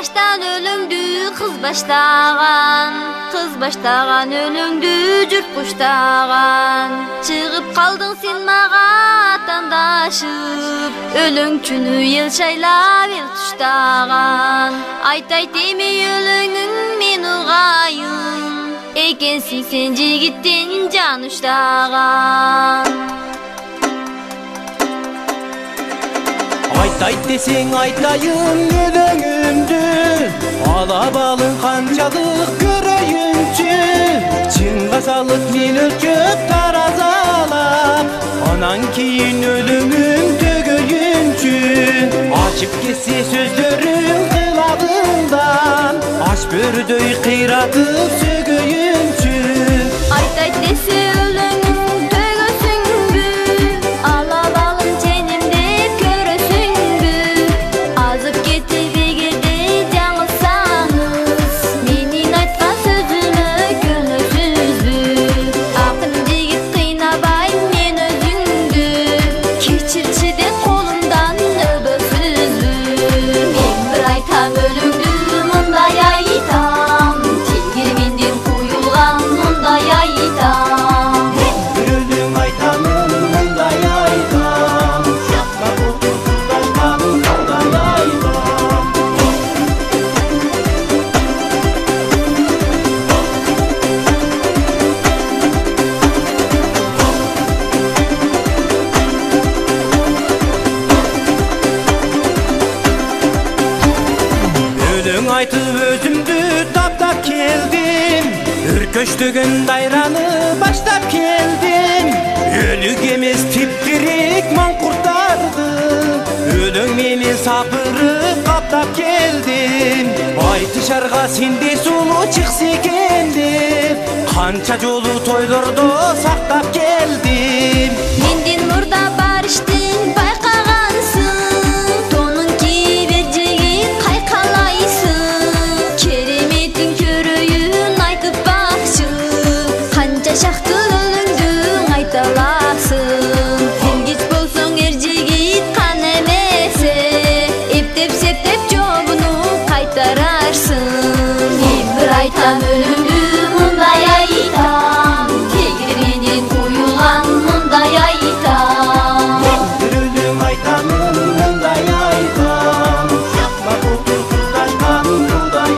баштан өлүңдү кыз баштаган өлүңдү жұрт куштаган. Чыгып калдың сен мага тандашып, өлөңчүнү ел шайлап ел туштаган. Айт эми өлөңүң мен угайын, экенсиң сен жигиттен жан уштаган. Айт десең айтайын өлөңүмдү, алап алың канчалык көрөйүнчү. Чынга салып мен өлчөп таразалап, анан кийин өлөңүм төгөйүнчү. Ачып кетсе сөздөрүң кылагыңдан, аш бөрүдөй кыйратып сөгөйүнчү. Айт десе өлөңүң төгөсүңбү, алап алың ченем деп көрөсүңбү. Азып кетип эгерде жаңылсаңыз, менин айткан сөзүмө көнөсүзбү. Акын жигит кыйнабайм мен өзүңдү, кечирчи деп колумдан өбөсүзбү. Мен бир айтам өлөңдү мындай айтам, тегирменден куюлган мындай айтам. Bir өлөң айтамын мындай айтам, жакка болуп кылдашкан мындай айтам. Өлөң айтып өзүмдү таптап келдим, үркөчтөгөн дайраны баштап келдим. Өлүк эмес тип-тирик маңкурттарды өлөң менен сапырып каптап келдим. Айтышарга сендей сулуу чыкса экен деп, канча жолу тойлордо сактап келдим. Менден мурда бар иштин байкагансың, тонуң кийбек жигит кайкалайсың. Кереметиң көрөйүн айтып бакчы, канча шакты өлөңдү айта аласың. Сен кеч болсоң эр жигит кан эмесе, эптеп септеп жообуну кайтарарсың. Мен бир айтам өлөңдү